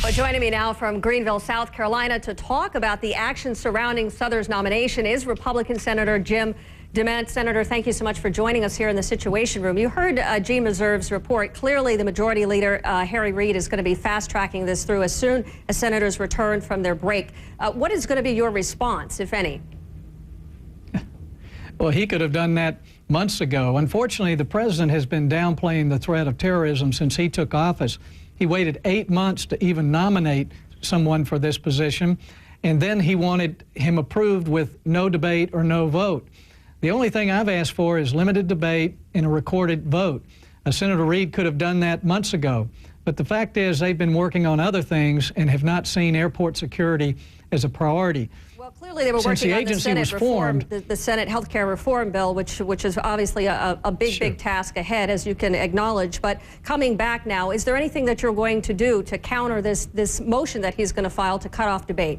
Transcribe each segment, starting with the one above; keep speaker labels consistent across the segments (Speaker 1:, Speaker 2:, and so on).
Speaker 1: Well, joining me now from Greenville, South Carolina to talk about the action surrounding Souther's nomination is Republican Senator Jim DeMint. Senator, thank you so much for joining us here in the Situation Room. You heard Gene Reserve's report. Clearly, the Majority Leader, Harry Reid, is going to be fast-tracking this through as soon as senators return from their break. What is going to be your response, if any?
Speaker 2: Well, he could have done that months ago. Unfortunately, the president has been downplaying the threat of terrorism since he took office. He waited 8 months to even nominate someone for this position, and then he wanted him approved with no debate or no vote. The only thing I've asked for is limited debate and a recorded vote. Senator Reid could have done that months ago, but the fact is they've been working on other things and have not seen airport security as a priority.
Speaker 1: Well, clearly they were working on the Senate reform, the Senate health care reform bill, which is obviously a big task ahead, as you can acknowledge. But coming back now, is there anything that you're going to do to counter this motion that he's going to file to cut off debate?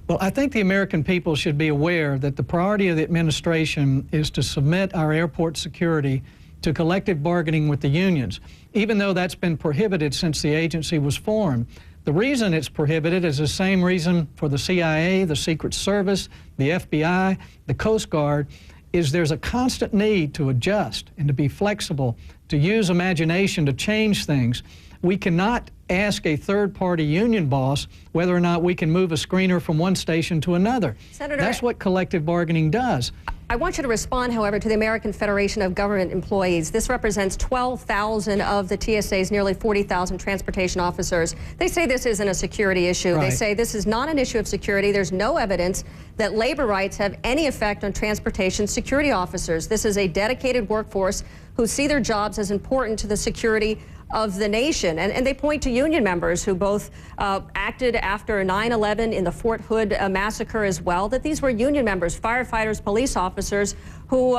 Speaker 2: Well, I think the American people should be aware that the priority of the administration is to submit our airport security to collective bargaining with the unions, even though that's been prohibited since the agency was formed. The reason it's prohibited is the same reason for the CIA, the Secret Service, the FBI, the Coast Guard, is there's a constant need to adjust and to be flexible, to use imagination to change things. We cannot ask a third-party union boss whether or not we can move a screener from one station to another.
Speaker 1: Senator,
Speaker 2: that's what collective bargaining does.
Speaker 1: I want you to respond, however, to the American Federation of Government Employees. This represents 12,000 of the TSA's nearly 40,000 transportation officers. They say this isn't a security issue.
Speaker 2: Right.
Speaker 1: They say this is not an issue of security. There's no evidence that labor rights have any effect on transportation security officers. This is a dedicated workforce who see their jobs as important to the security of the nation. And they point to union members who both acted after 9/11 in the Fort Hood massacre as well, that these were union members, firefighters, police officers who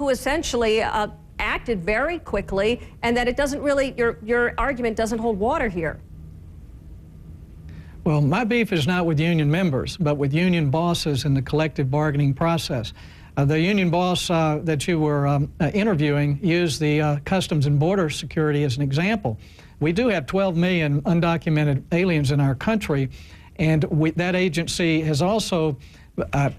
Speaker 1: essentially acted very quickly, and that it doesn't really, your argument doesn't hold water here.
Speaker 2: Well, my beef is not with union members, but with union bosses in the collective bargaining process. The union boss that you were interviewing used the Customs and Border Security as an example. We do have 12 million undocumented aliens in our country, and that agency has also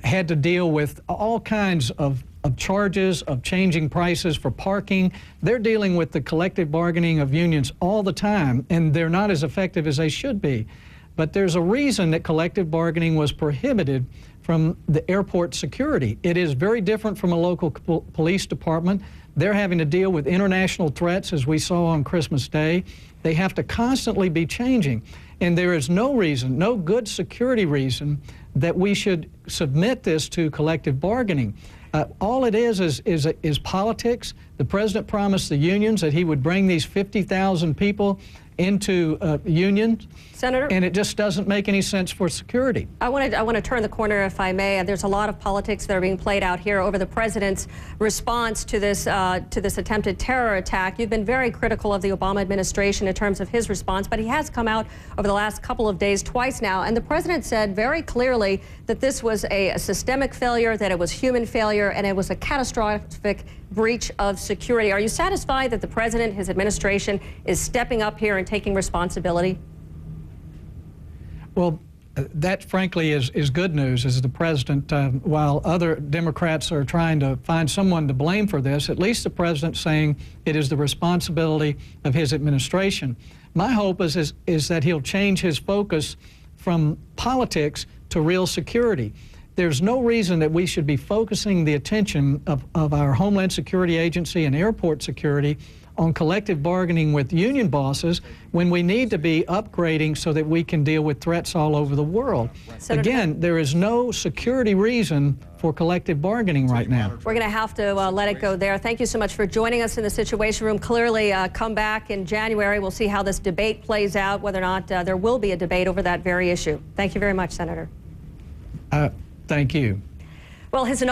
Speaker 2: had to deal with all kinds of charges, of changing prices for parking. They're dealing with the collective bargaining of unions all the time, and they're not as effective as they should be. But there's a reason that collective bargaining was prohibited from the airport security. It is very different from a local police department. They're having to deal with international threats, as we saw on Christmas Day. They have to constantly be changing. And there is no reason, no good security reason, that we should submit this to collective bargaining. All it is politics. The president promised the unions that he would bring these 50,000 people into unions,
Speaker 1: Senator,
Speaker 2: and it just doesn't make any sense for security.
Speaker 1: I want to turn the corner, if I may. There's a lot of politics that are being played out here over the president's response to this attempted terror attack. You've been very critical of the Obama administration in terms of his response, but he has come out over the last couple of days twice now, and the president said very clearly that this was a systemic failure, that it was human failure, and it was a catastrophic breach of security. Are you satisfied that the president, his administration, is stepping up here and taking responsibility?
Speaker 2: Well, that frankly is good news, as the president, while other Democrats are trying to find someone to blame for this, at least the president's saying it is the responsibility of his administration. My hope is that he'll change his focus from politics to real security. There's no reason that we should be focusing the attention of our Homeland Security Agency and airport security on collective bargaining with union bosses when we need to be upgrading so that we can deal with threats all over the world.
Speaker 1: Senator,
Speaker 2: again, there is no security reason for collective bargaining right now.
Speaker 1: We're going to have to let it go there. Thank you so much for joining us in the Situation Room. Clearly, come back in January. We'll see how this debate plays out, whether or not there will be a debate over that very issue. Thank you very much, Senator.
Speaker 2: Thank you.
Speaker 1: Well, his